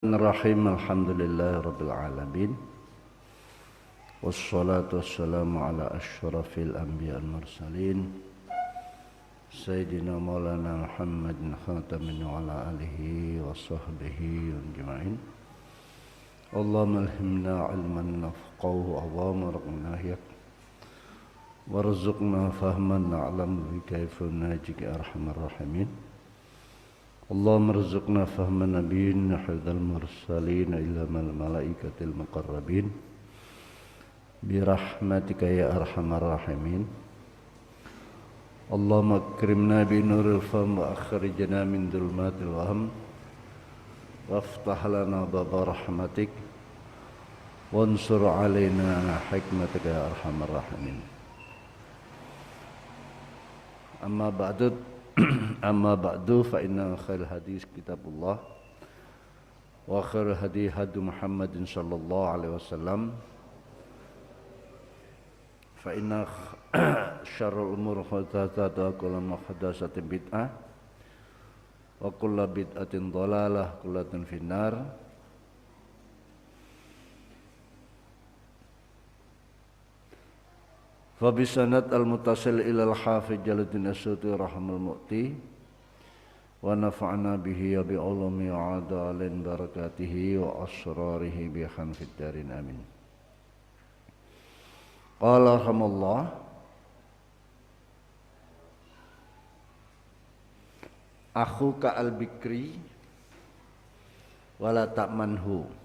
Bismillahirrahmanirrahim. Alhamdulillahirabbil alamin. Wassalatu wassalamu ala asyrafil anbiya'il mursalin Sayyidina Maulana Muhammadin khatamin wa ala alihi wa sahbihi ajma'in. Allahumma alhimna ilman nafqahu Allahumma raqna hiyak warzuqna fahman na'lam bi kayfa najika arhamar rahimin. Allahumma rzuqna fahma nabiyyin hadzal mursalin ilmal malaikatil muqarrabin birahmatika ya arhamar rahimin. Allahumma akrimna bi nuril fahm wa akhrijna min dhulumatil wahm waftah lana baba rahmatik wansur alaina hikmatika ya arhamar rahimin. Amma ba'du fa inna khairul hadis kitabullah wa khairul hadi hadu Muhammadin sallallahu alaihi wasallam fa inna syarrul umur muhdatsatuha wa kullu muhdatsatin bid'ah wa kullu bid'atin dhalalah kullatun finnar. Fabisanat al-mutasil ilal hafidh Jalaluddin As-Suyuti rahimahul mu'ti wa nafa'na bihi ya bi'ulumi wa adalin barakatihi wa asrarihi bihan fid darin amin. Qala rahimallah akhuka al-bikri wala ta'manhu.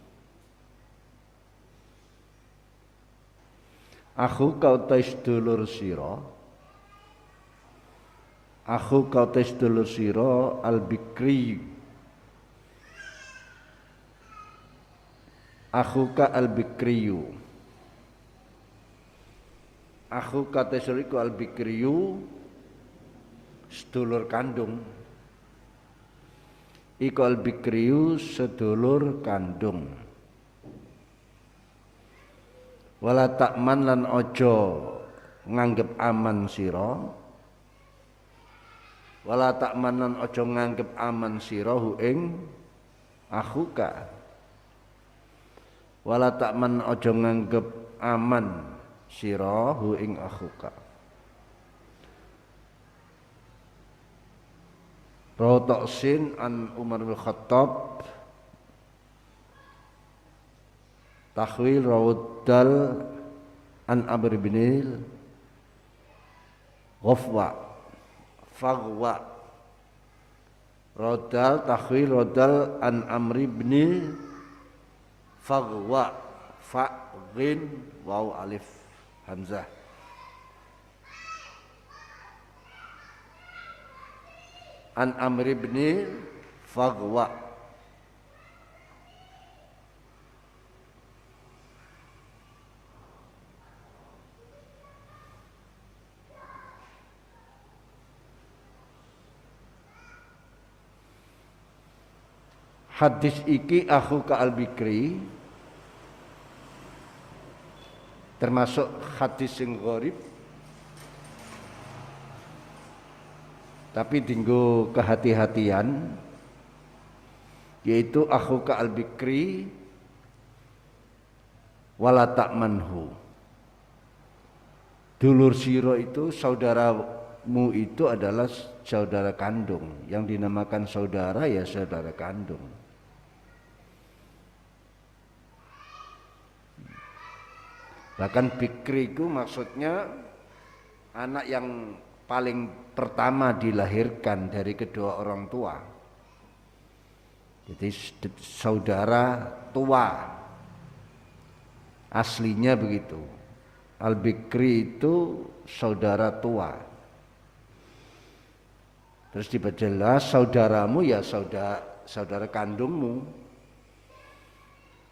Aku kau tes dulur sira, aku kau tes dulur sira al-bikri, aku ka al-bikriyu, aku kau tes dulur al-bikriyu, sedulur kandung, iku al-bikriyu sedulur kandung. Wala takman lan ojo nganggep aman sira, wala takman lan ojo nganggep aman sira hu ing akhuka, wala takman ojo nganggep aman sira hu ing akhuka. Rawatoksin an Umar bin Khattab takhwil rawdal an Amr bin Ghafwa faghwa rawdal takhwil rawdal an Amr bin faghwa fa ghin waw alif hamzah an Amr bin faghwa. Hadis iki akhuka al-bikri termasuk hadis sing gharib tapi dinggo kehati-hatian, yaitu akhuka al-bikri wala ta'manhu. Dulur sira itu, saudaramu itu adalah saudara kandung. Yang dinamakan saudara ya saudara kandung. Bahkan bikri itu maksudnya anak yang paling pertama dilahirkan dari kedua orang tua. Jadi saudara tua, aslinya begitu. Al-bikri itu saudara tua. Terus diperjelas saudaramu ya saudara kandungmu.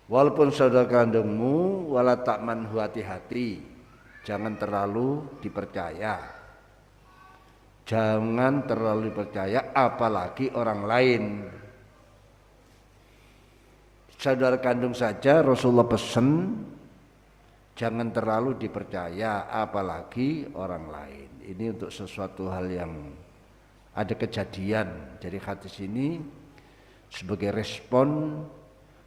Walaupun saudara kandungmu, wala ta'manhu, hati-hati, jangan terlalu dipercaya. Jangan terlalu dipercaya apalagi orang lain. Saudara kandung saja Rasulullah pesan jangan terlalu dipercaya apalagi orang lain. Ini untuk sesuatu hal yang ada kejadian. Jadi hadis ini sebagai respon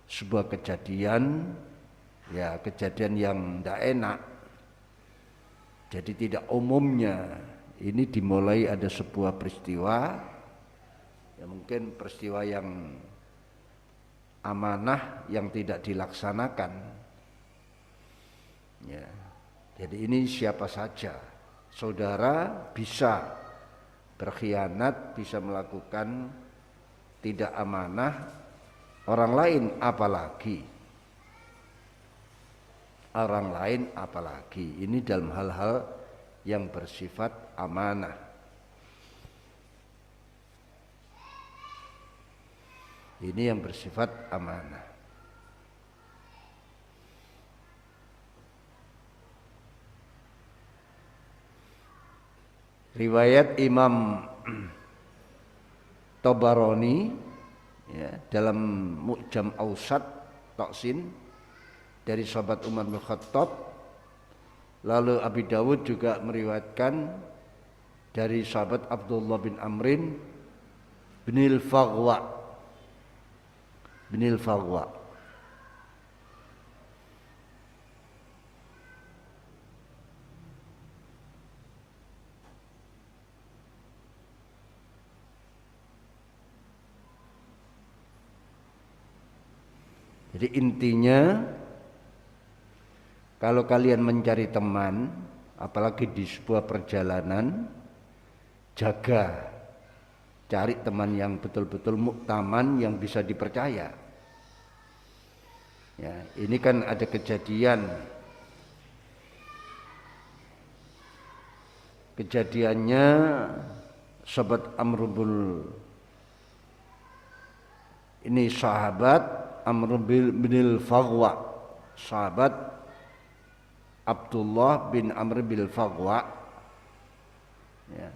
sebuah kejadian, ya kejadian yang tidak enak. Jadi tidak umumnya ini dimulai ada sebuah peristiwa, ya mungkin peristiwa yang amanah yang tidak dilaksanakan. Ya, jadi ini siapa saja, saudara bisa berkhianat, bisa melakukan tidak amanah, orang lain apalagi. Orang lain apalagi. Ini dalam hal-hal yang bersifat amanah. Ini yang bersifat amanah. Riwayat Imam Tabarani ya, dalam Mu'jam Awsat Taqsin dari sahabat Umar bin Khattab, lalu Abi Dawud juga meriwayatkan dari sahabat Abdullah bin Amrin bin Faghwa. Jadi intinya, kalau kalian mencari teman, apalagi di sebuah perjalanan, jaga, cari teman yang betul-betul muktaman, yang bisa dipercaya. Ya, ini kan ada kejadiannya sahabat Amr ini sahabat Amr bin Faghwa, sahabat Abdullah bin Amr bin Faghwa. Ya.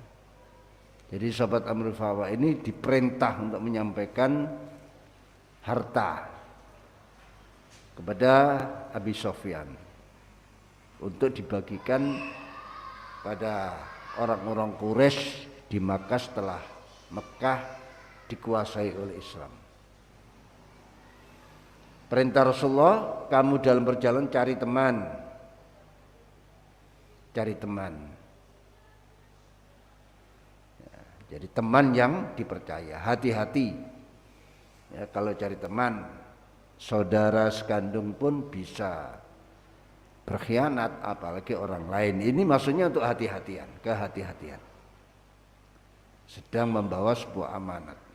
Jadi sahabat Amr bin Faghwa ini diperintah untuk menyampaikan harta kepada Abi Sufyan untuk dibagikan pada orang-orang Quraisy di Makkah setelah Mekah dikuasai oleh Islam. Perintah Rasulullah, kamu dalam perjalanan cari teman. Ya, jadi teman yang dipercaya. Hati-hati ya, kalau cari teman, saudara sekandung pun bisa berkhianat, apalagi orang lain. Ini maksudnya untuk kehati-hatian. Sedang membawa sebuah amanat.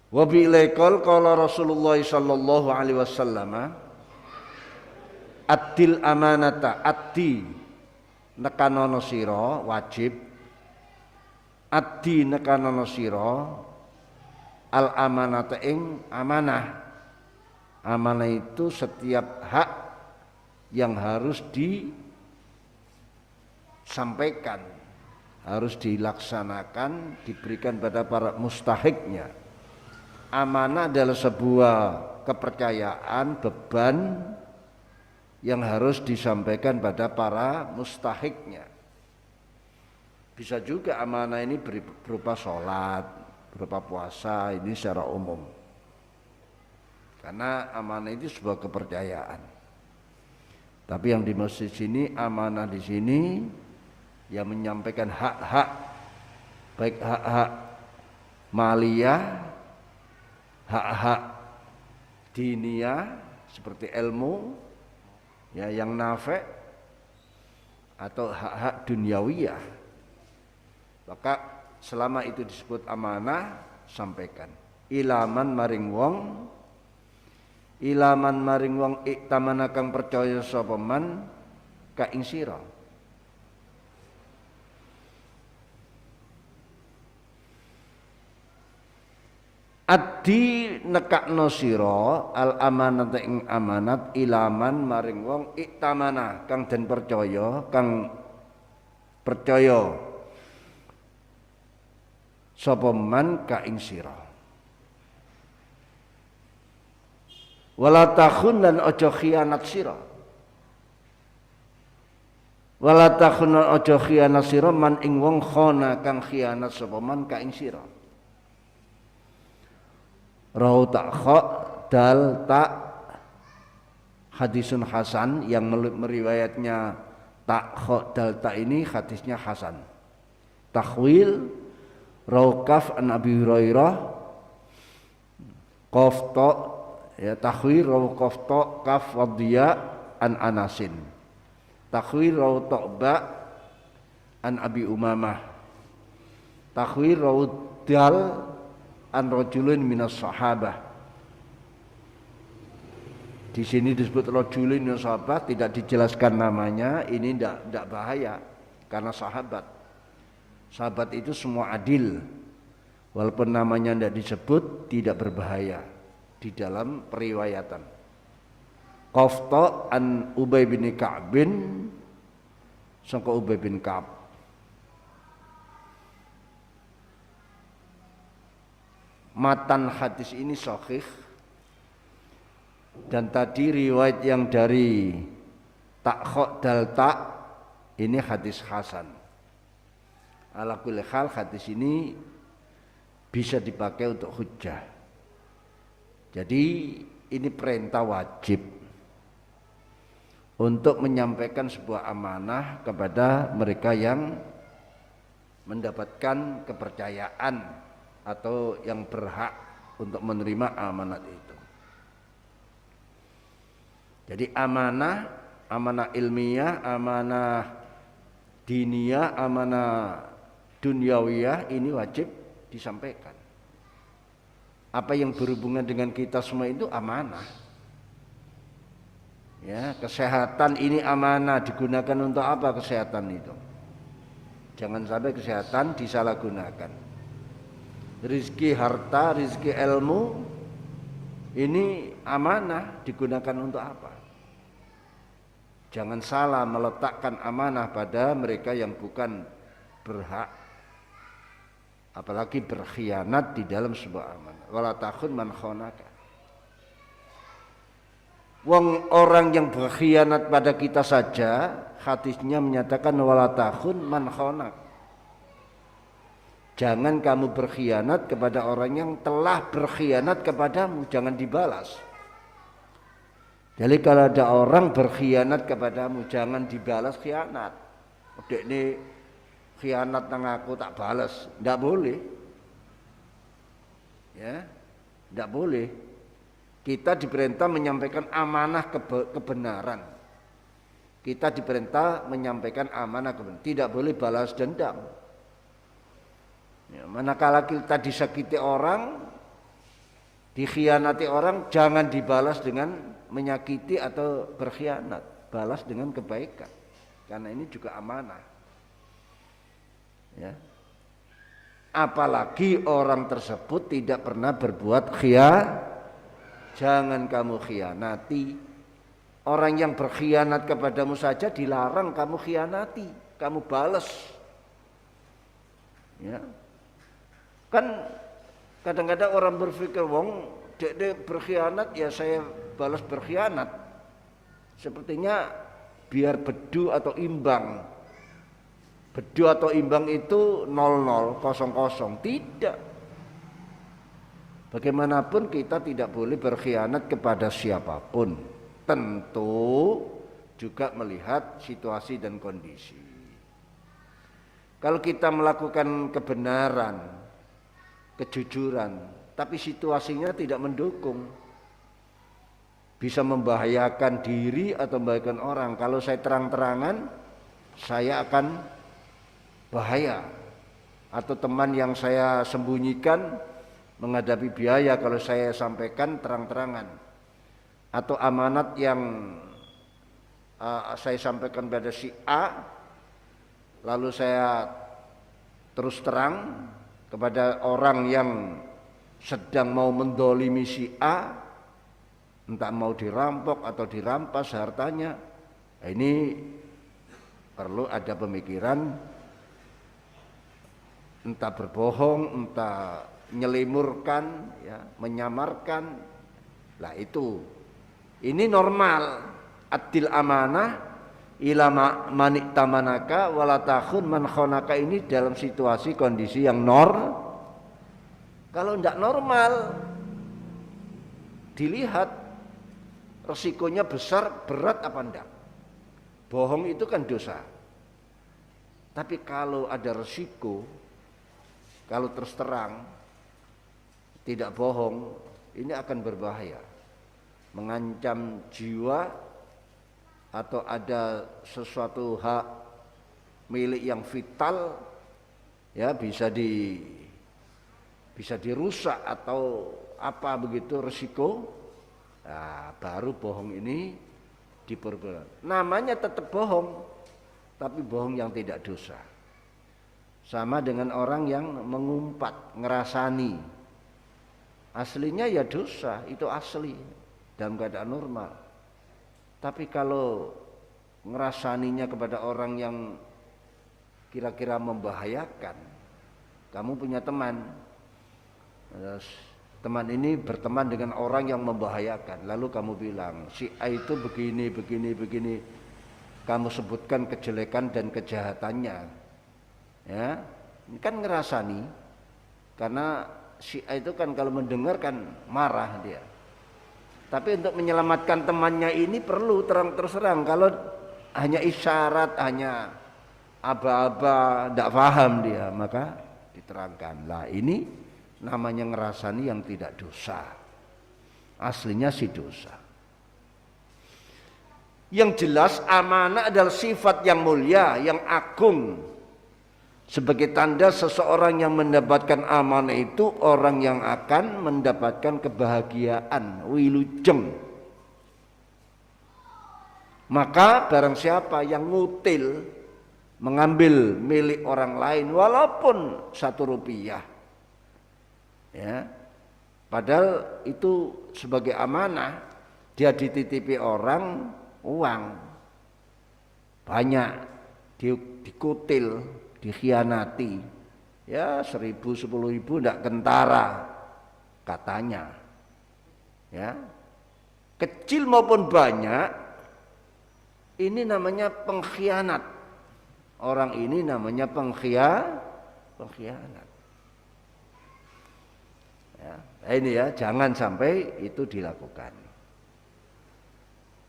Wa bi ilaikal qala Rasulullah sallallahu alaihi wasallam addil amanata, addi nekanono sira wajib, addi nekanono sira al amanata ing amanah. Amanah itu setiap hak yang harus disampaikan, harus dilaksanakan, diberikan pada para mustahiknya. Amanah adalah sebuah kepercayaan, beban yang harus disampaikan pada para mustahiknya. Bisa juga amanah ini berupa sholat, berupa puasa, ini secara umum. Karena amanah itu sebuah kepercayaan. Tapi yang dimaksud sini, amanah di sini yang menyampaikan hak-hak, baik hak-hak maliyah, hak-hak diniyah seperti ilmu ya yang nafi', atau hak-hak duniawiyah. Maka selama itu disebut amanah, sampaikan. Ilaman maring wong iktamana kang percaya sapa man ka ing sira. Addi nekakno sira al amanat ing amanat ilaman maring wong iktamana kang den percaya, sapa man ka ing sira. Wala takhun lan aja khianat sira. Wala takhun lan aja khianat sira man ing wong khana kang khianat sapa man ka ing sira. Rahu dal ta hadisun hasan, yang meriwayatnya ta kha dal ta ini hadisnya hasan. Takhwil raukaf an Abi Hurairah, qaf ta ya, takhwil raukaf ta kaf wadhiya an Anasin, takhwil raw ta ba an Abi Umamah, takhwil raw dal an rajulin minas sahabah. Di sini disebut rajulin minas sahabah, tidak dijelaskan namanya. Ini tidak bahaya karena sahabat. Sahabat itu semua adil. Walaupun namanya tidak disebut, tidak berbahaya di dalam periwayatan. Qafta an Ubay bin Ka'bin, sangka Ubay bin Ka'b. Matan hadis ini sahih, dan tadi riwayat yang dari takhok dal ta ini hadis hasan. Ala kulli hal hadis ini bisa dipakai untuk hujjah. Jadi ini perintah wajib untuk menyampaikan sebuah amanah kepada mereka yang mendapatkan kepercayaan atau yang berhak untuk menerima amanat itu. Jadi amanah, amanah ilmiah, amanah diniyah, amanah dunyawiyah ini wajib disampaikan. Apa yang berhubungan dengan kita semua itu amanah. Ya, kesehatan ini amanah, digunakan untuk apa kesehatan itu? Jangan sampai kesehatan disalahgunakan. Rizki harta, rizki ilmu ini amanah, digunakan untuk apa? Jangan salah meletakkan amanah pada mereka yang bukan berhak, apalagi berkhianat di dalam sebuah amanah. Wala takhun man khonaka. Wong orang yang berkhianat pada kita saja, hadisnya menyatakan wala takhun man khonak. Jangan kamu berkhianat kepada orang yang telah berkhianat kepadamu, jangan dibalas. Jadi kalau ada orang berkhianat kepadamu, jangan dibalas khianat. Dek ini khianat nang aku tak balas, tidak boleh. Ya, tidak boleh. Kita diperintah menyampaikan amanah kebenaran. Kita diperintah menyampaikan amanah kebenaran. Tidak boleh balas dendam. Ya, manakala kita disakiti orang, dikhianati orang, jangan dibalas dengan menyakiti atau berkhianat. Balas dengan kebaikan. Karena ini juga amanah. Ya. Apalagi orang tersebut tidak pernah berbuat khianat. Jangan kamu khianati. Orang yang berkhianat kepadamu saja dilarang kamu khianati, kamu balas. Ya. Kan kadang-kadang orang berpikir wong dek berkhianat ya saya balas berkhianat. Sepertinya biar bedu atau imbang. Bedu atau imbang itu 00, 00. Tidak. Bagaimanapun kita tidak boleh berkhianat kepada siapapun. Tentu juga melihat situasi dan kondisi. Kalau kita melakukan kebenaran, kejujuran, tapi situasinya tidak mendukung, bisa membahayakan diri atau membahayakan orang. Kalau saya terang-terangan, saya akan bahaya. Atau teman yang saya sembunyikan menghadapi biaya kalau saya sampaikan terang-terangan. Atau amanat yang saya sampaikan pada si A, lalu saya terus terang kepada orang yang sedang mau mendolimi si A, entah mau dirampok atau dirampas hartanya. Ini perlu ada pemikiran, entah berbohong, entah nyelimurkan, ya, menyamarkan. Lah itu, ini normal. Adil amanah ila manik tamanaka wala takhun man khonaka, ini dalam situasi kondisi yang Kalau tidak normal, dilihat resikonya besar, berat apa enggak. Bohong itu kan dosa. Tapi kalau ada resiko, kalau terus terang, tidak bohong, ini akan berbahaya. Mengancam jiwa atau ada sesuatu hak milik yang vital, ya bisa dirusak atau apa begitu resiko. Nah, baru bohong ini diperbolehkan. Namanya tetap bohong, tapi bohong yang tidak dosa. Sama dengan orang yang mengumpat, ngerasani. Aslinya ya dosa, itu asli dalam keadaan normal. Tapi kalau ngerasaninya kepada orang yang kira-kira membahayakan, kamu punya teman, teman ini berteman dengan orang yang membahayakan, lalu kamu bilang si A itu begini, kamu sebutkan kejelekan dan kejahatannya, ya, ini kan ngerasani, karena si A itu kan kalau mendengar kan marah dia. Tapi untuk menyelamatkan temannya ini perlu terus terang. Kalau hanya isyarat, hanya aba-aba, tidak paham dia, maka diterangkan. Lah ini namanya ngerasani yang tidak dosa. Aslinya sih dosa. Yang jelas amanah adalah sifat yang mulia, yang agung. Sebagai tanda seseorang yang mendapatkan amanah itu orang yang akan mendapatkan kebahagiaan, wilujeng. Maka barang siapa yang ngutil, mengambil milik orang lain walaupun 1 rupiah, ya, padahal itu sebagai amanah, dia dititipi orang uang banyak, dikutil, dikhianati, ya 1.000, 10.000 tidak kentara katanya, ya, kecil maupun banyak, ini namanya pengkhianat. Orang ini namanya pengkhianat. Ya, ini ya, jangan sampai itu dilakukan.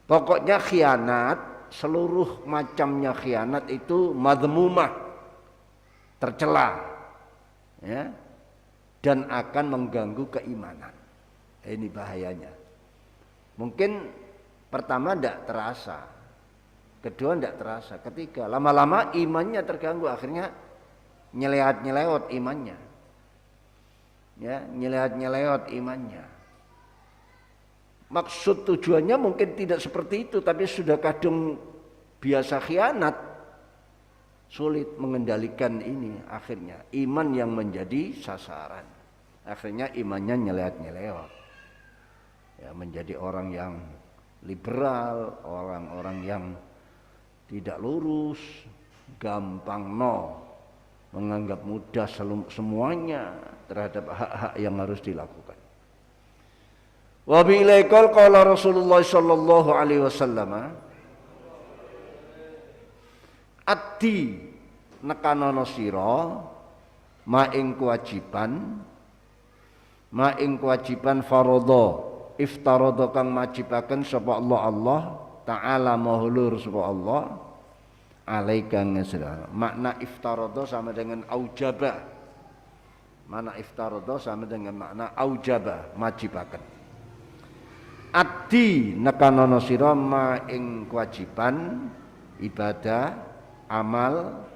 Pokoknya khianat, seluruh macamnya khianat itu madhmumah, tercela, ya, dan akan mengganggu keimanan. Ini bahayanya. Mungkin pertama tidak terasa, kedua tidak terasa, ketiga lama-lama imannya terganggu, akhirnya nyeleot imannya, ya, nyeleot imannya. Maksud tujuannya mungkin tidak seperti itu, tapi sudah kadung biasa khianat, sulit mengendalikan ini, akhirnya iman yang menjadi sasaran, akhirnya imannya nyeleot, ya, menjadi orang yang liberal, orang-orang yang tidak lurus, gampang menganggap mudah semuanya terhadap hak-hak yang harus dilakukan. Wa bi'ilaikal qala Rasulullah sallallahu alaihi wasallam, addi nekanono sira maing kewajiban faradha iftaradha kang majibaken sapa Allah taala mahulur sapa Allah alaika ngesra. Makna iftaradha sama dengan aujaba. Makna iftaradha sama dengan makna aujaba, majibaken. Addi nekanono sira maing kewajiban ibadah amal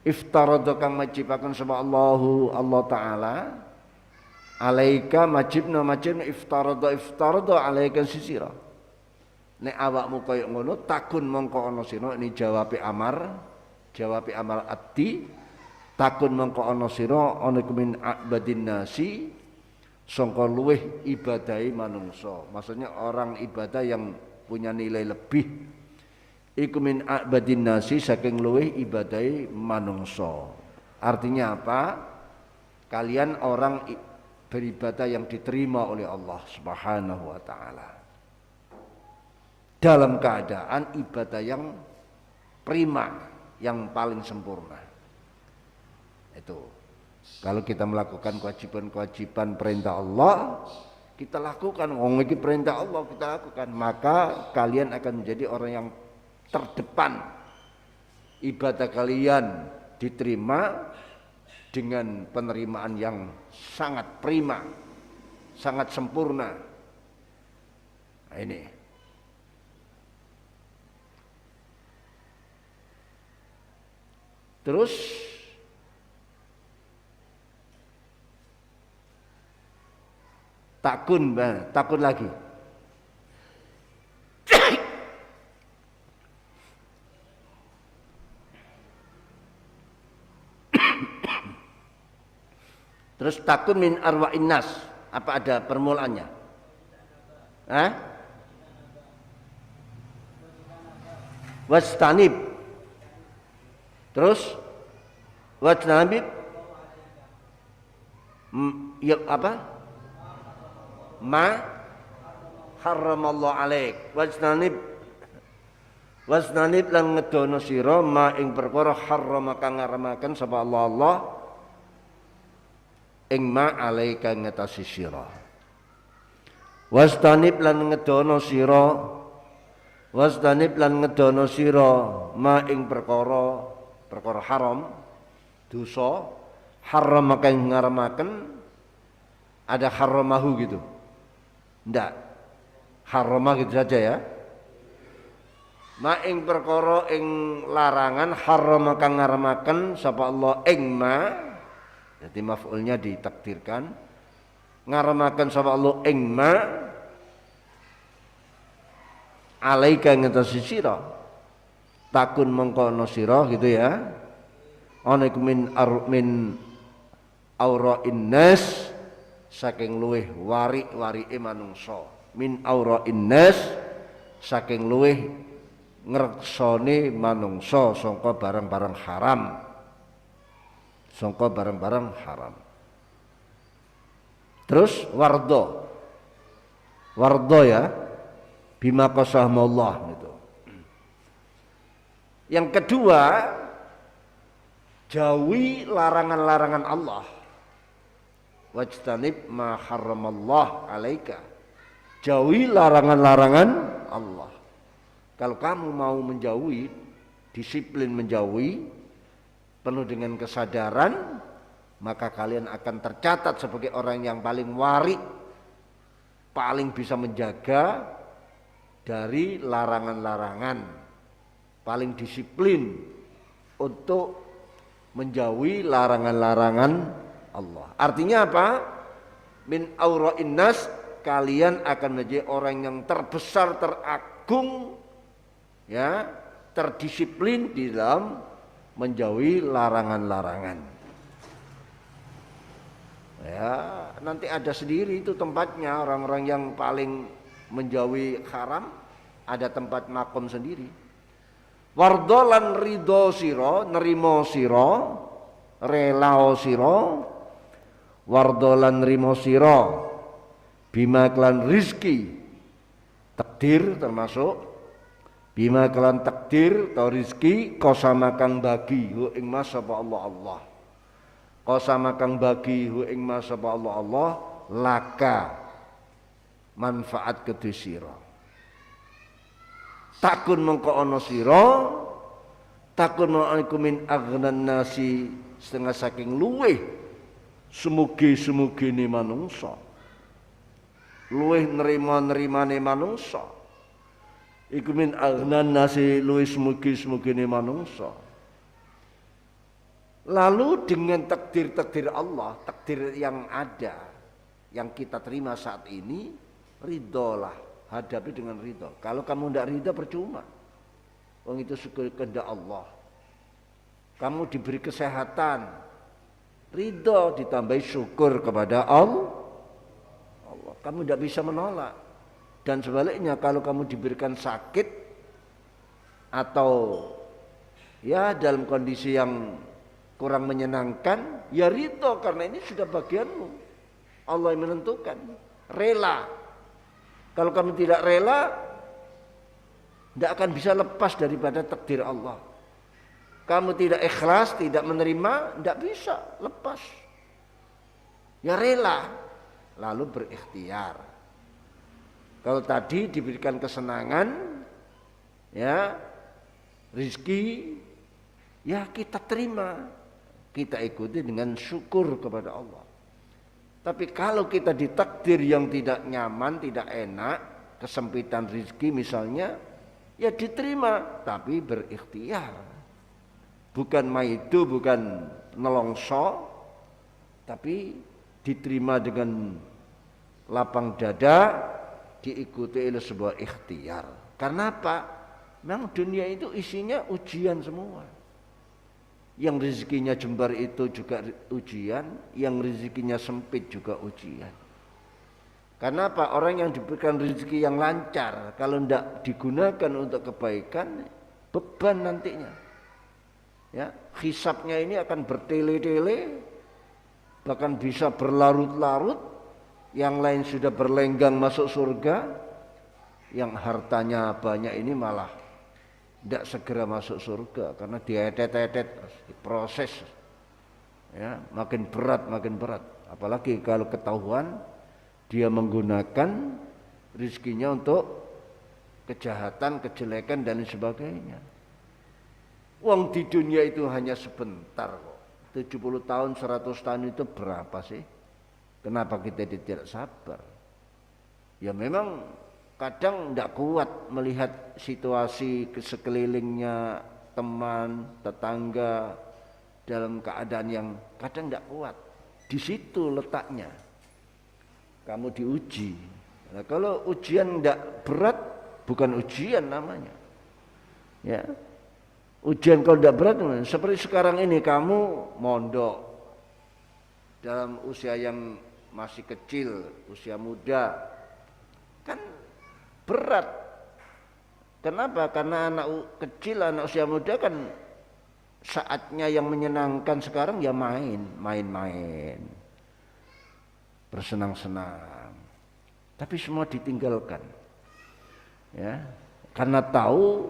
iftaradha kang majibaken sapa Allah taala alaika majibna iftaradha alaika sisira. Nek awakmu kaya ngono takun mongko ana sira, ini jawabe amar addi, takun mongko ana sira ana min abadin nasi, sangka luweh ibadahi manungsa. Maksudnya orang ibadah yang punya nilai lebih iku min abadin nasi, saking luweh ibadahi manungsa. Artinya apa? Kalian orang beribadah yang diterima oleh Allah Subhanahu wa taala, dalam keadaan ibadah yang prima, yang paling sempurna. Itu kalau kita melakukan kewajiban-kewajiban perintah Allah, kita lakukan, iki perintah Allah kita lakukan, maka kalian akan menjadi orang yang terdepan. Ibadah kalian diterima dengan penerimaan yang sangat prima, sangat sempurna. Nah, ini. Terus takun lagi. Terus takun min arwa'in nas. Apa ada permulaannya? Hah? Wastanib. Terus wastanib ya apa? Ma haramallahu alaik. Wastanib lan ngedono sira ma ing perkara harama kang ngaramaken sapa Allah ing ma alaika ngatasi sira. Wastanib lan ngedono sira ma ing perkara haram dosa haram kang ngaramaken. Ada haramahu gitu ndak, haramah gitu saja ya. Ma ing perkara ing larangan haram kang ngaramaken sapa Allah ing ma. Jadi maf'ulnya ditakdirkan ngaramaken sapa Allah ing ma alaika ngatasi sira takun mengkono sira gitu ya. Ana iku min aura'in nas saking luweh wari-warike manungsa. Min aura'in nas saking luweh ngreksane manungsa sangka barang-barang haram. Terus wardo ya bima qasamallah gitu. Yang kedua, jauhi larangan-larangan Allah. Wajtanib ma haramallah alaika. Jauhi larangan-larangan Allah. Kalau kamu mau menjauhi, disiplin menjauhi, penuh dengan kesadaran, maka kalian akan tercatat sebagai orang yang paling warik, paling bisa menjaga dari larangan-larangan, paling disiplin untuk menjauhi larangan-larangan Allah. Artinya apa? Min aura'in nas, kalian akan menjadi orang yang terbesar, teragung, ya, terdisiplin di dalam menjauhi larangan-larangan. Ya, nanti ada sendiri itu tempatnya orang-orang yang paling menjauhi haram, ada tempat makom sendiri. Wardolan ridho siro, nerimo siro, relao siro, wardolan nerimo siro, bima klan rizki, takdir termasuk bima kelan takdir atau rizki kosama kang bagi hu ing mas sapa Allah kosama kang bagi hu ing mas sapa Allah laka manfaat kedhe sira. Takun mengko ana sira takun iku min aghnan nasi setengah saking luweh sumugi-sumugine manungsa, luweh nerima-nerimane manungsa. Iku min aghnan nasi luwih sumugi-sumugine manungsa. Lalu dengan takdir-takdir Allah, takdir yang ada, yang kita terima saat ini, ridholah, hadapi dengan ridho. Kalau kamu tidak ridho percuma. Wong itu kehendak Allah. Kamu diberi kesehatan, ridho ditambahi syukur kepada Allah. Kamu tidak bisa menolak. Dan sebaliknya kalau kamu diberikan sakit atau ya dalam kondisi yang kurang menyenangkan, ya ridho karena ini sudah bagianmu. Allah yang menentukan, rela. Kalau kamu tidak rela, tidak akan bisa lepas daripada takdir Allah. Kamu tidak ikhlas, tidak menerima, tidak bisa lepas. Ya rela, lalu berikhtiar. Kalau tadi diberikan kesenangan, ya, rizki, ya kita terima, kita ikuti dengan syukur kepada Allah. Tapi kalau kita ditakdir yang tidak nyaman, tidak enak, kesempitan rizki misalnya, ya diterima, tapi berikhtiar. Bukan maidu, bukan nelongso, tapi diterima dengan lapang dada, diikuti oleh sebuah ikhtiar. Karena apa? Memang dunia itu isinya ujian semua. Yang rezekinya jembar itu juga ujian, yang rezekinya sempit juga ujian. Karena apa? Orang yang diberikan rezeki yang lancar, kalau tidak digunakan untuk kebaikan, beban nantinya. Ya, hisabnya ini akan bertele-tele, bahkan bisa berlarut-larut. Yang lain sudah berlenggang masuk surga, yang hartanya banyak ini malah tidak segera masuk surga karena dietet-etet, diproses, ya, makin berat. Apalagi kalau ketahuan dia menggunakan rizkinya untuk kejahatan, kejelekan dan sebagainya. Uang di dunia itu hanya sebentar kok. 70 tahun, 100 tahun itu berapa sih? Kenapa kita tidak sabar? Ya memang kadang tidak kuat melihat situasi sekelilingnya, teman, tetangga dalam keadaan yang kadang tidak kuat. Di situ letaknya. Kamu diuji. Nah, kalau ujian tidak berat, bukan ujian namanya. Ya, ujian kalau tidak berat, seperti sekarang ini kamu mondok dalam usia yang masih kecil, usia muda, kan berat. Kenapa? Karena anak kecil, anak usia muda kan saatnya yang menyenangkan sekarang ya main, bersenang-senang. Tapi semua ditinggalkan. Ya, karena tahu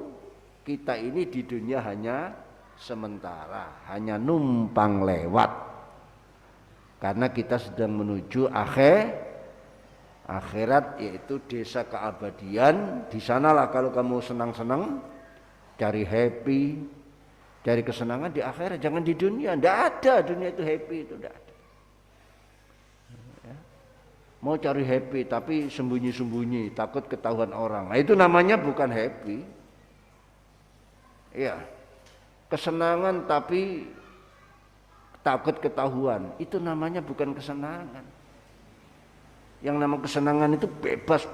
kita ini di dunia hanya sementara, hanya numpang lewat. Karena kita sedang menuju akhirat, yaitu desa keabadian. Di sanalah kalau kamu senang-senang, cari happy, cari kesenangan di akhirat, jangan di dunia. Tidak ada dunia itu happy, itu tidak ada. Ya. Mau cari happy tapi sembunyi-sembunyi, takut ketahuan orang. Nah, itu namanya bukan happy. Iya, kesenangan tapi takut ketahuan, itu namanya bukan kesenangan. Yang nama kesenangan itu bebas,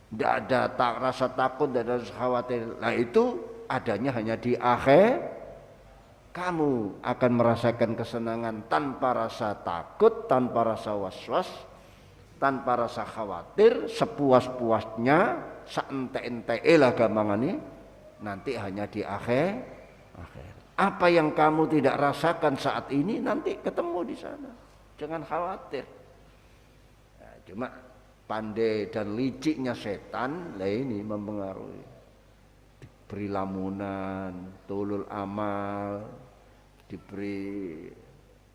tidak ada rasa takut, tidak ada rasa khawatir. Nah itu adanya hanya di akhir. Kamu akan merasakan kesenangan tanpa rasa takut, tanpa rasa was-was, tanpa rasa khawatir, sepuas-puasnya, seente-ente lah gampangannya. Nanti hanya di akhir. Apa yang kamu tidak rasakan saat ini nanti ketemu di sana. Jangan khawatir. Nah, cuma pandai dan liciknya setan lah ini mempengaruhi. Diberi lamunan, tulul amal, diberi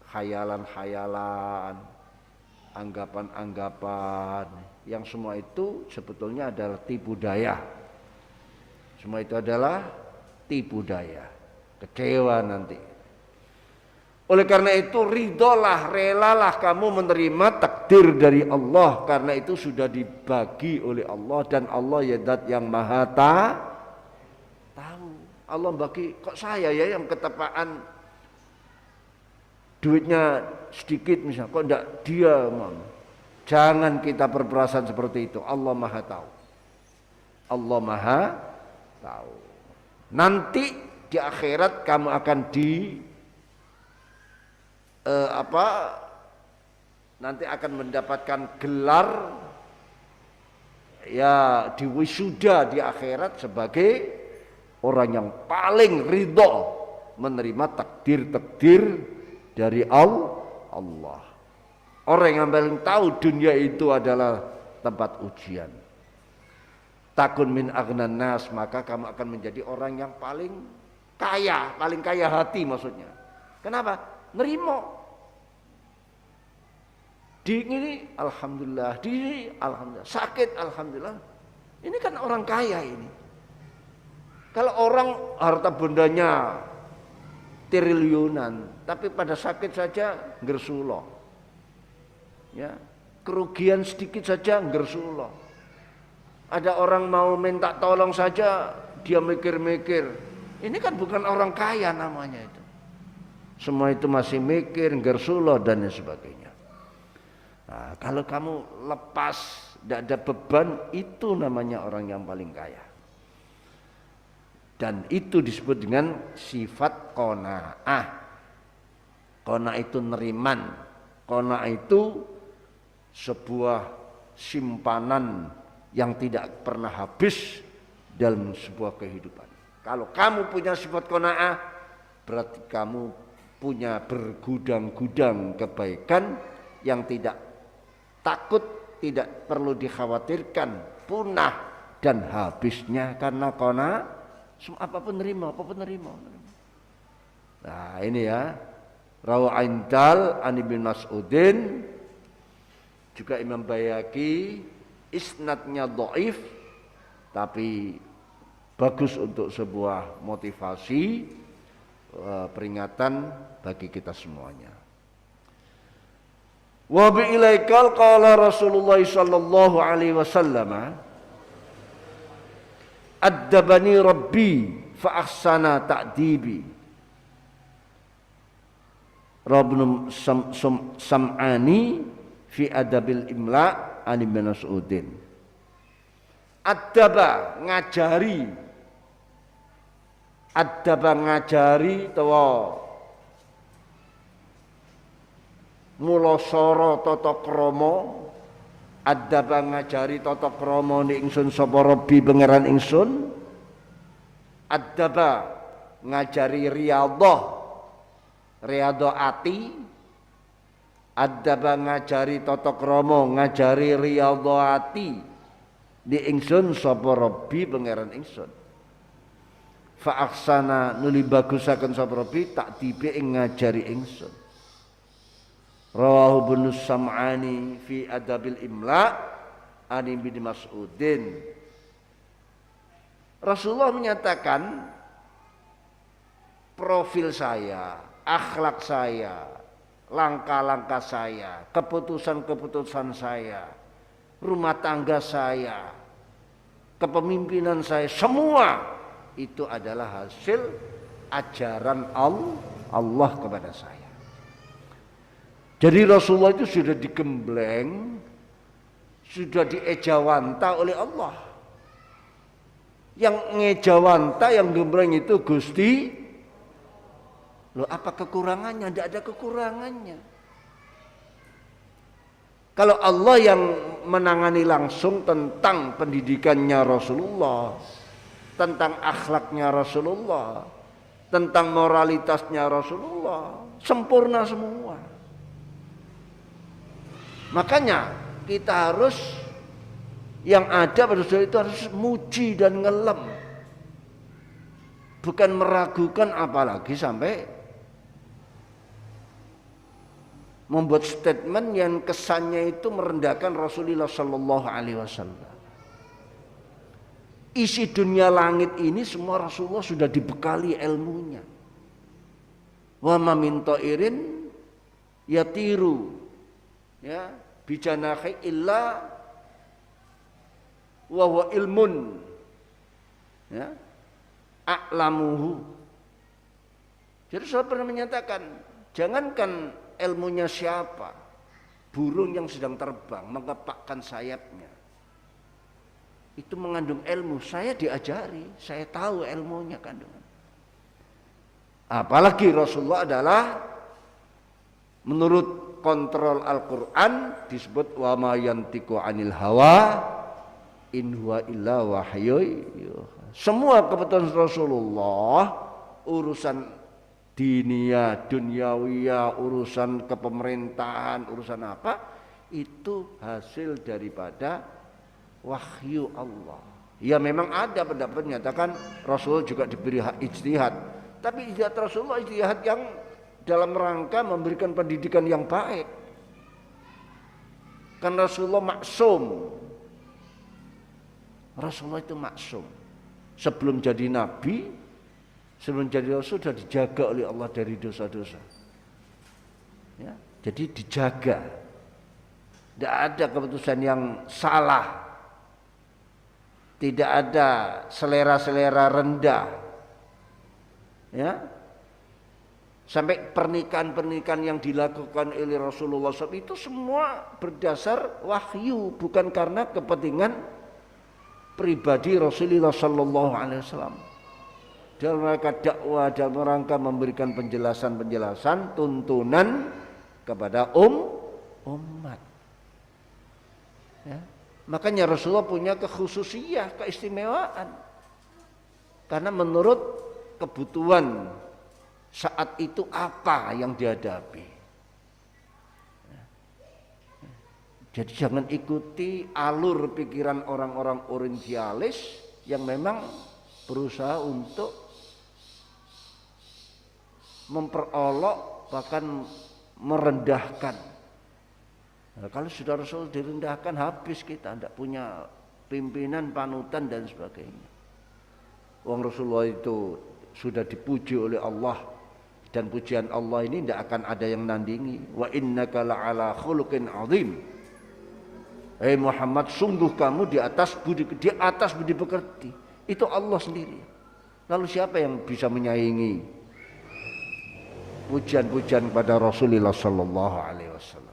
khayalan-khayalan, anggapan-anggapan, yang semua itu sebetulnya adalah tipu daya. Semua itu adalah tipu daya. Kecewa nanti. Oleh karena itu ridholah, relalah kamu menerima takdir dari Allah, karena itu sudah dibagi oleh Allah dan Allah ya zat yang maha tahu. Allah bagi, kok saya ya yang ketepaan duitnya sedikit misalnya, kok enggak dia, Mam. Jangan kita berperasaan seperti itu. Allah maha tahu. Allah maha tahu. Nanti di akhirat kamu akan nanti akan mendapatkan gelar ya di wisuda di akhirat sebagai orang yang paling ridho menerima takdir-takdir dari Allah. Orang yang paling tahu dunia itu adalah tempat ujian. Takun min aghnan nas, maka kamu akan menjadi orang yang paling kaya hati maksudnya. Kenapa? Nerimo. Di ini alhamdulillah, di ini alhamdulillah, sakit alhamdulillah. Ini kan orang kaya ini. Kalau orang harta bendanya triliunan, tapi pada sakit saja gersuloh. Ya, kerugian sedikit saja gersuloh. Ada orang mau minta tolong saja dia mikir-mikir. Ini kan bukan orang kaya namanya itu. Semua itu masih mikir, gersuloh dan sebagainya. Nah, kalau kamu lepas, tidak ada beban, itu namanya orang yang paling kaya. Dan itu disebut dengan sifat qanaah. Qanaah itu neriman. Qanaah itu sebuah simpanan yang tidak pernah habis dalam sebuah kehidupan. Kalau kamu punya sifat qanaah, berarti kamu punya bergudang-gudang kebaikan yang tidak takut, tidak perlu dikhawatirkan punah dan habisnya karena qanaah. Apapun nerima. Nah ini ya, Rawu Aindal an Ibnu Mas'udin, juga Imam Baihaqi, isnadnya dhaif tapi bagus untuk sebuah motivasi, peringatan bagi kita semuanya. Wa bi ilaikal qala Rasulullah sallallahu alaihi wasallam, addabani rabbi fa ahsana ta'dibi. Rabbun sam'ani fi adabil imla an Ibnu Mas'udin. Addaba ngajari, utawa mulosoro tata krama. Addaba ngajari tata krama ni ingsun sapa Rabbi pangeran ingsun. Addaba ngajari riyadhah ati. Addaba ngajari tata krama, ngajari riyadhah ati ni ingsun sapa Rabbi pangeran ingsun. Fa aksana nuli bagusaken sapa Rabbi takdibe ing ngajari ingsun. Rawahu Ibnu Sam'ani fi adabil imla an Ibnu Mas'udin. Rasulullah menyatakan profil saya, akhlak saya, langkah-langkah saya, keputusan-keputusan saya, rumah tangga saya, kepemimpinan saya, semua itu adalah hasil ajaran Allah kepada saya. Jadi Rasulullah itu sudah digembleng, sudah diejawanta oleh Allah. Yang ngejawanta, yang gembleng itu Gusti. Loh, apa kekurangannya? Tidak ada kekurangannya. Kalau Allah yang menangani langsung tentang pendidikannya Rasulullah, tentang akhlaknya Rasulullah, tentang moralitasnya Rasulullah, sempurna semua. Makanya kita harus, yang ada pada saat itu harus muji dan ngelem, bukan meragukan, apalagi sampai membuat statement yang kesannya itu merendahkan Rasulullah Sallallahu Alaihi Wasallam. Isi dunia langit ini semua Rasulullah sudah dibekali ilmunya. Wa ma min ta'irin yatiru, ya, bijanahi illa wa huwa ilmun, ya, a'lamuhu. Jadi saya pernah menyatakan, jangankan ilmunya siapa, burung yang sedang terbang mengepakkan sayapnya itu mengandung ilmu. Saya diajari, saya tahu ilmunya kandungan. Apalagi Rasulullah adalah menurut kontrol Al-Quran disebut wa ma yantiqu anil hawa in huwa illa wahyu yuha. Semua keputusan Rasulullah, urusan diniyah, dunyawiyah, urusan kepemerintahan, urusan apa, itu hasil daripada wahyu Allah. Ya memang ada pendapat menyatakan Rasul juga diberi hak ijtihad, tapi ijtihad Rasulullah ijtihad yang dalam rangka memberikan pendidikan yang baik. Kan Rasulullah maksum. Rasulullah itu maksum. Sebelum jadi nabi, sebelum jadi rasul sudah dijaga oleh Allah dari dosa-dosa. Ya, jadi dijaga. Tidak ada keputusan yang salah. Tidak ada selera-selera rendah. Ya. Sampai pernikahan-pernikahan yang dilakukan oleh Rasulullah SAW itu semua berdasar wahyu, bukan karena kepentingan pribadi Rasulullah SAW. Dalam rangka dakwah, dalam rangka memberikan penjelasan-penjelasan, tuntunan kepada umat. Ya. Makanya Rasulullah punya kekhususiyah, keistimewaan. Karena menurut kebutuhan saat itu apa yang dihadapi. Jadi jangan ikuti alur pikiran orang-orang orientalis yang memang berusaha untuk memperolok bahkan merendahkan. Nah, kalau sudah Rasul direndahkan habis kita, tidak punya pimpinan, panutan dan sebagainya. Wong Rasulullah itu sudah dipuji oleh Allah dan pujian Allah ini tidak akan ada yang nandingi. Wa innaka la'ala khuluqin azim. Hei Muhammad, sungguh kamu di atas budi pekerti. Itu Allah sendiri. Lalu siapa yang bisa menyaingi pujian-pujian kepada Rasulullah sallallahu alaihi wasallam?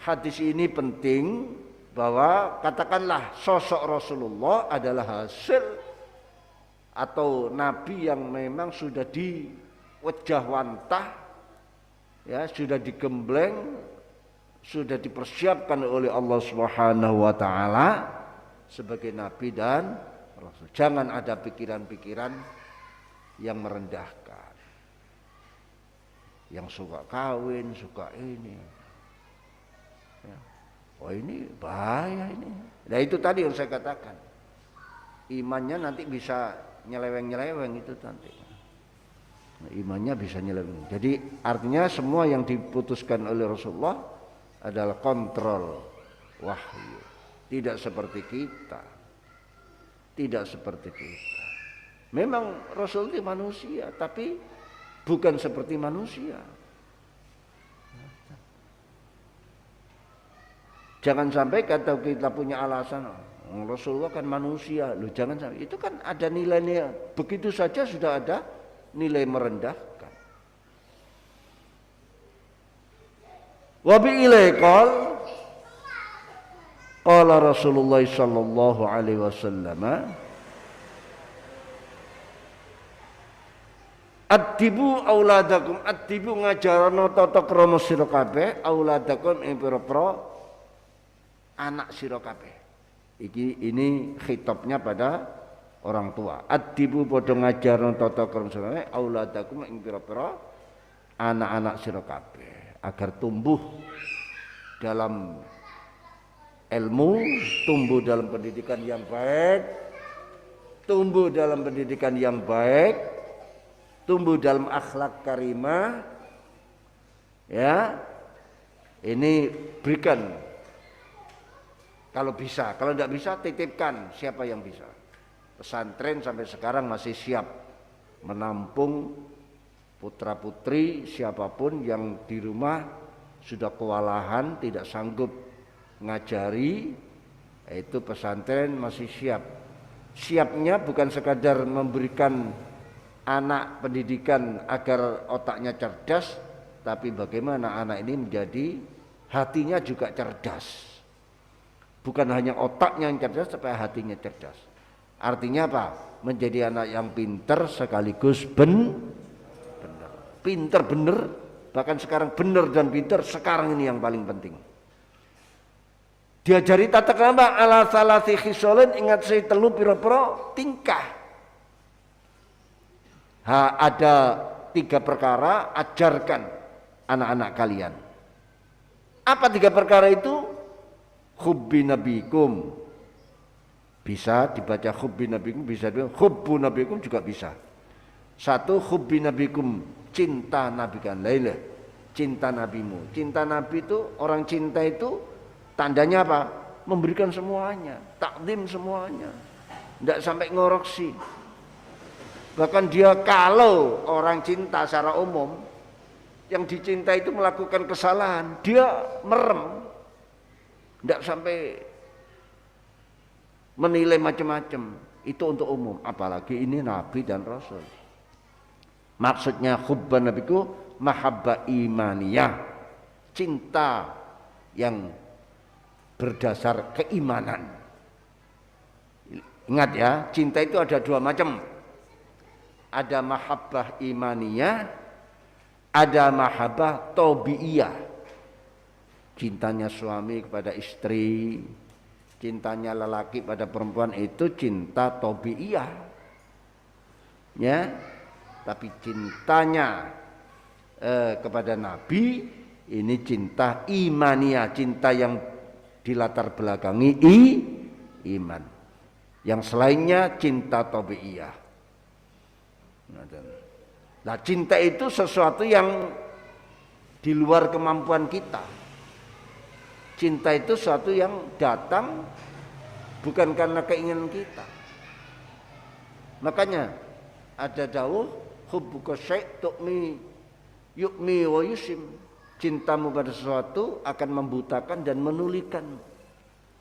Hadis ini penting bahwa katakanlah sosok Rasulullah adalah hasil atau nabi yang memang sudah diwajahwantah, ya, sudah digembleng, sudah dipersiapkan oleh Allah Subhanahu wa taala sebagai nabi dan rasul. Jangan ada pikiran-pikiran yang merendahkan. Yang suka kawin, suka ini. Ya. Oh ini bahaya ini. Nah itu tadi yang saya katakan. Imannya nanti bisa nyeleweng-nyeleweng itu nanti. Imannya bisa nyeleweng. Jadi artinya semua yang diputuskan oleh Rasulullah adalah kontrol wahyu. Tidak seperti kita. Tidak seperti kita. Memang Rasul itu manusia, tapi bukan seperti manusia. Jangan sampai kata kita punya alasan, Rasulullah kan manusia, loh jangan sampai. Itu kan ada nilainya, begitu saja sudah ada nilai merendahkan. Wa bi ilaikal qala Rasulullah sallallahu alaihi wasallam Addibu auladakum, addibu ngajarana tata krama sira kabeh auladakum ing pira-pira anak sira kabeh. Ini khitabnya pada orang tua. Addibu padha ngajarna tata krama sira kabeh auladakum ing pira-pira anak-anak sira kabeh agar tumbuh dalam ilmu, tumbuh dalam pendidikan yang baik, tumbuh dalam pendidikan yang baik, tumbuh dalam akhlak karimah. Ya. Ini berikan kalau bisa, kalau tidak bisa titipkan siapa yang bisa. Pesantren sampai sekarang masih siap menampung putra-putri siapapun yang di rumah sudah kewalahan, tidak sanggup ngajari, itu pesantren masih siap. Siapnya bukan sekadar memberikan anak pendidikan agar otaknya cerdas, tapi bagaimana anak ini menjadi hatinya juga cerdas. Bukan hanya otaknya yang cerdas, tapi hatinya cerdas. Artinya apa? Menjadi anak yang pinter sekaligus benar. Pinter bener, bahkan sekarang bener dan pinter, sekarang ini yang paling penting. Diajari tata krama ala salasi khisolin, ingat saya telu pira-pira tingkah. Ada 3 perkara, ajarkan anak-anak kalian. Apa 3 perkara itu? Hubbi nabikum, bisa dibaca hubbi nabikum, bisa dibaca hubbu nabikum juga bisa. 1 hubbi nabikum, cinta nabi kan, lailah, cinta nabimu. Cinta nabi itu, orang cinta itu Tandanya apa? Memberikan semuanya, takdim semuanya, tidak sampai ngoroksi. Bahkan dia kalau orang cinta secara umum, yang dicinta itu melakukan kesalahan, dia merem, tidak sampai menilai macam-macam. Itu untuk umum, apalagi ini Nabi dan Rasul. Maksudnya hubban nabiku mahabbah imaniyah, cinta yang berdasar keimanan. Ingat ya, cinta itu ada dua macam. Ada mahabbah imaniyah, ada mahabbah tabiiyah. Cintanya suami kepada istri, cintanya lelaki pada perempuan itu cinta tabiiyah. Ya. Tapi cintanya kepada Nabi ini cinta imaniyah, cinta yang dilatar belakangi iman. Yang selainnya cinta tabiiyah. Nah, cinta itu sesuatu yang di luar kemampuan kita. Cinta itu sesuatu yang datang bukan karena keinginan kita. Makanya ada dawuh hubbuka syai' tu'mi yu'mi wa yusim. Cintamu pada sesuatu akan membutakan dan menulikan.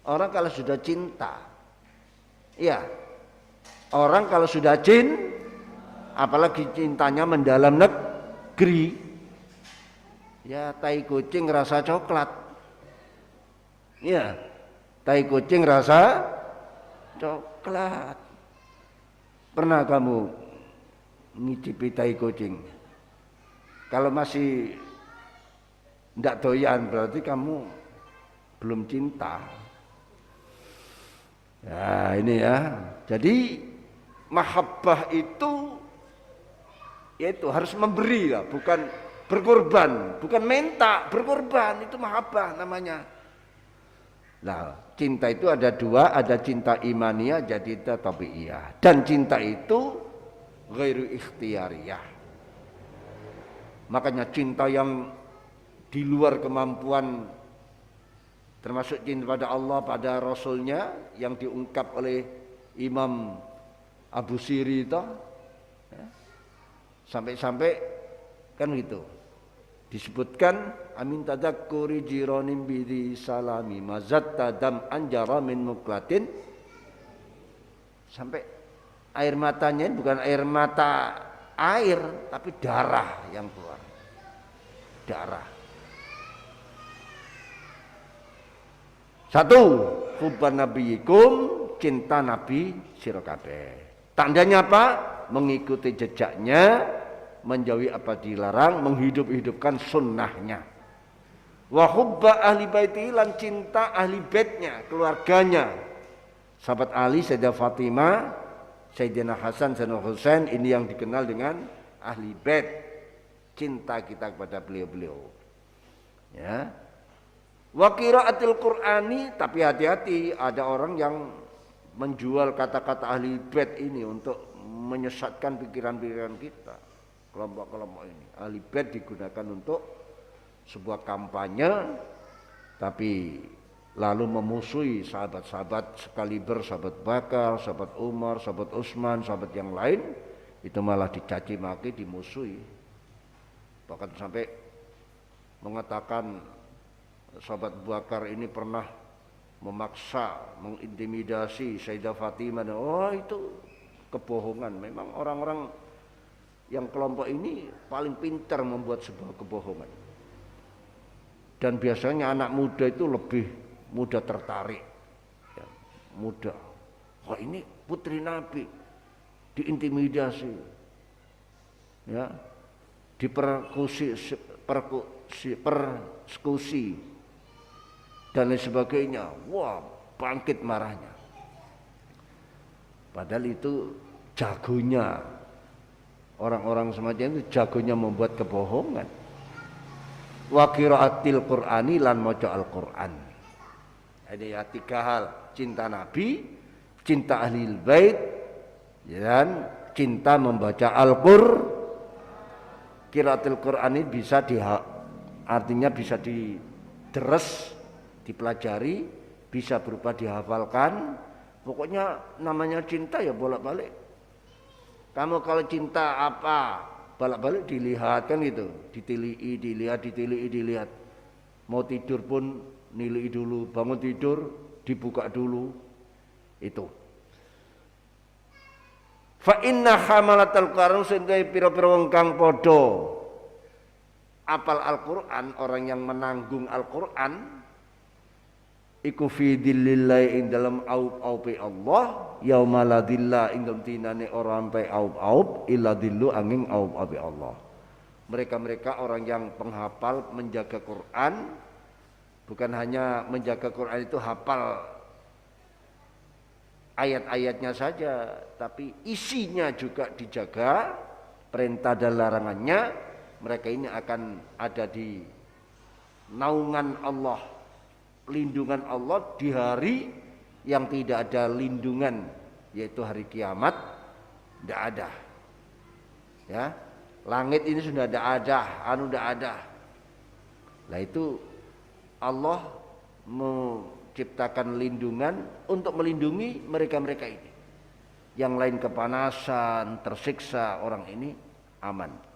Orang kalau sudah cinta, ya, orang kalau sudah apalagi cintanya mendalam negeri, ya tai kucing rasa coklat, ya tai kucing rasa coklat. Pernah kamu ngicipi tai kucing? Kalau masih ndak doyan berarti kamu belum cinta. Ya ini ya. Jadi mahabbah itu yaitu harus memberi ya, bukan berkorban, bukan minta, berkorban, itu mahabbah namanya. Nah, cinta itu ada dua, ada cinta imaniyah, jadi cinta tabiiyah. Dan cinta itu ghairu ikhtiyariyah. Makanya cinta yang di luar kemampuan, termasuk cinta pada Allah, pada Rasulnya yang diungkap oleh Imam Abu Siri itu, ya, sampai-sampai kan gitu disebutkan amin tadakkuri jiranim bidi salami mazatta dam anjara min muklatin, sampai air matanya bukan air mata air tapi darah yang keluar, darah. Satu, hubban nabiyikum, cinta nabi sira kabeh. Tandanya apa? Mengikuti jejaknya, menjauhi apa dilarang, menghidup-hidupkan sunnahnya. Wa hubba ahli baiti, lan cinta ahli baitnya, keluarganya. Sahabat Ali, Sayyidah Fatimah, Sayyidina Hasan, Sayyidina Husain, ini yang dikenal dengan ahli bait. Cinta kita kepada beliau-beliau. Ya. Wa qiraatil Qur'ani, tapi hati-hati, ada orang yang menjual kata-kata ahli bait ini untuk menyesatkan pikiran-pikiran kita. Kelompok-kelompok ini ahli bait digunakan untuk sebuah kampanye, tapi lalu memusuhi sahabat-sahabat sekaliber, sahabat Bakar, sahabat Umar, sahabat Utsman, sahabat yang lain, itu malah dicaci maki, dimusuhi. Bahkan sampai mengatakan sahabat Bakar ini pernah memaksa, mengintimidasi Sayyidah Fatimah. Oh, itu kebohongan. Memang orang-orang yang kelompok ini paling pintar membuat sebuah kebohongan. Dan biasanya anak muda itu lebih mudah tertarik, ya, mudah. Wah, ini putri Nabi diintimidasi, ya, persekusi dan lain sebagainya. Wah, bangkit marahnya. Padahal itu jagonya orang-orang semacam itu, jagonya membuat kebohongan. Wa qiraatil Qur'ani, lan maca Al-Qur'an. Ini ya tiga hal: cinta Nabi, cinta Ahlul Bait, dan cinta membaca Al-Qur'an. Qiraatil Qur'an ini bisa artinya bisa dideres dipelajari, bisa berupa dihafalkan. Pokoknya namanya cinta ya bolak-balik. Kamu kalau cinta apa, bolak-balik dilihat kan gitu, dilihat. Mau tidur pun nilai dulu, bangun tidur dibuka dulu. Itu. Fa inna hamalatal Qur'an sing pira-pira wong kang padha apal Al-Qur'an, orang yang menanggung Al-Qur'an iku fi dzillillah ing dalam aub-aupe Allah, yauma la dzilla ing dalem dinane ora ampe aub-aub illa dzillu angin aub-aupe Allah. Mereka orang yang penghafal menjaga Quran, bukan hanya menjaga Quran itu hafal ayat-ayatnya saja, tapi isinya juga dijaga, perintah dan larangannya. Mereka ini akan ada di naungan Allah, lindungan Allah di hari yang tidak ada lindungan, yaitu hari kiamat. Tidak ada, ya, langit ini sudah tidak ada, tidak ada. Nah itu Allah menciptakan lindungan untuk melindungi mereka ini. Yang lain kepanasan, tersiksa, orang ini aman.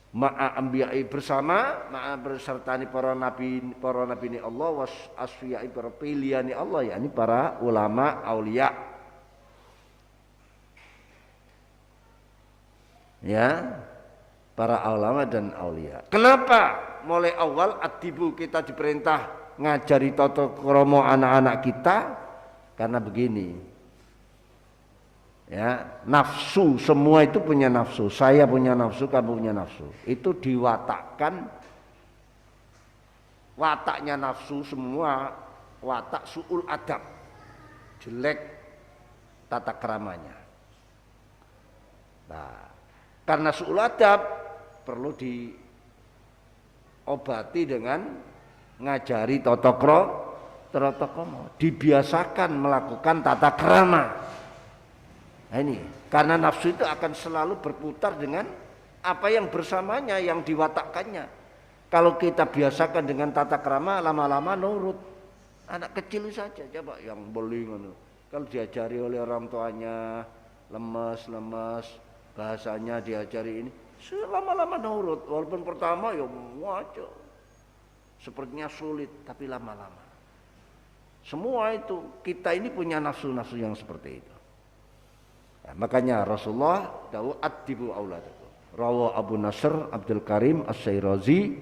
Ma'a anbiya'i bersama, ma'a bersertani para nabi ini Allah, was asfiya'i para pilihani Allah, yakni para ulama aulia. Ya, para ulama dan aulia. Kenapa mulai awal adibu kita diperintah ngajari tata krama anak-anak kita? Karena begini. Ya, nafsu, semua itu punya nafsu. Saya punya nafsu, kamu punya nafsu. Itu diwatakkan, wataknya nafsu semua watak su'ul adab, jelek tata keramanya. Nah, karena su'ul adab perlu diobati dengan ngajari tata krama, dibiasakan melakukan tata krama. Nah ini, karena nafsu itu akan selalu berputar dengan apa yang bersamanya, yang diwatakkannya. Kalau kita biasakan dengan tata krama, lama-lama nurut. Anak kecil saja, coba yang beli ngono. Kalau diajari oleh orang tuanya lemes, bahasanya diajari ini, lama-lama nurut. Walaupun pertama ya wajar, sepertinya sulit, tapi lama-lama. Semua itu, kita ini punya nafsu-nafsu yang seperti itu. Nah, makanya Rasulullah dawu adibu auladakum. Rawa Abu Nasr Abdul Karim As-Sairazi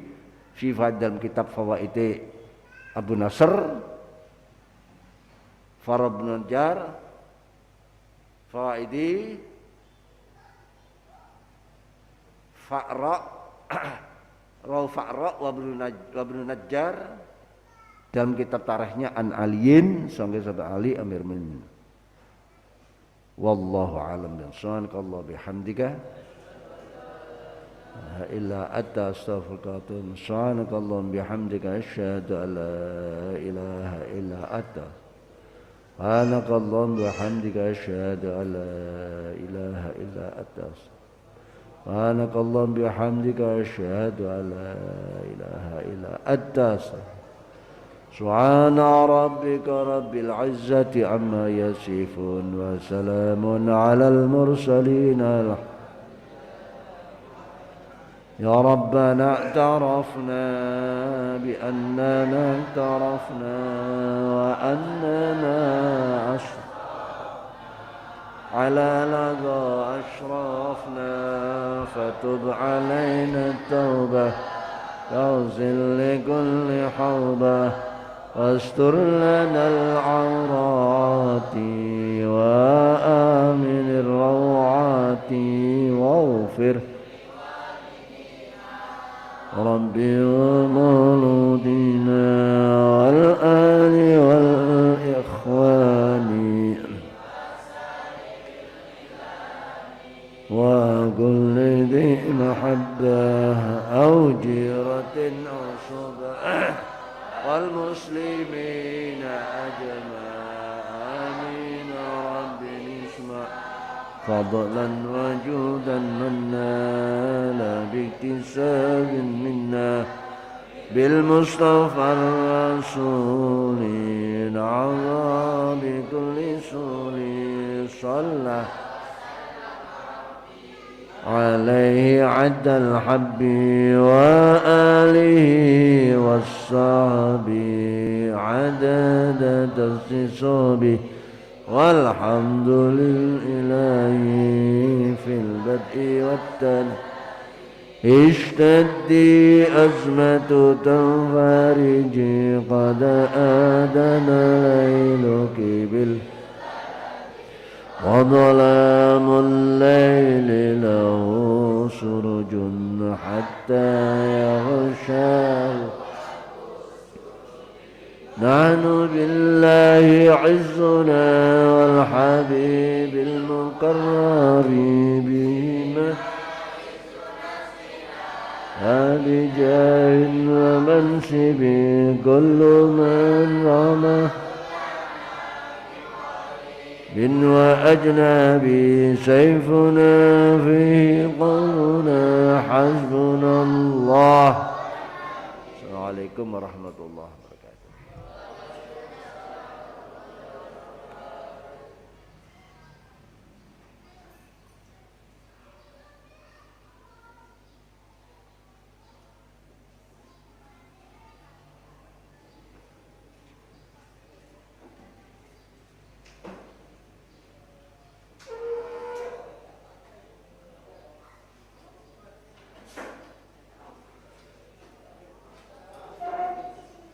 fi dalam kitab Fawaid Abu Nasr Farab bin Najjar Fawaidi Fa'ra Raw Fa'ra wa bin Najjar dalam kitab tarikhnya An Aliyin sampai Ali Amir Mu'minin. Wallahu a'lam bishawab. Allah bihamdika illa anta astaghfiruka wa atubu ilaik. Subhanakallahumma bihamdika asyhadu an la ilaha illa anta. Subhanakallahumma bihamdika asyhadu an la ilaha illa anta. Subhanakallahumma bihamdika asyhadu an la ilaha illa anta. سبحان ربك رب العزة عما يصفون وسلام على المرسلين. يا ربنا اعترفنا بأننا اعترفنا وأننا على لظى أشرفنا فتب علينا التوبة واغفر لكل حوبة واستر لنا العورات وآمن الروعات واغفر ربي ومولودنا والآل والإخوان وكل ذي محبة أو جيرة أو صبا والمسلمين أجمعين. آمين رب اسمع فضلا وجودا منا لا باكتساب منا بالمصطفى الرسول نعظى بكل سور صلى عليه عد الحب وآله والصحب عدد التصوب والحمد لله في البدء والتنهي اشتدي أزمة تنفرجي قد آذن ليلك وظلام الليل له سرج حتى يغشى نحن بالله عزنا والحبيب المقرر بهما بجاه ومنصب كل من رمى من وأجنبي سيفنا فيه قولنا حسبنا الله. السلام عليكم ورحمة الله.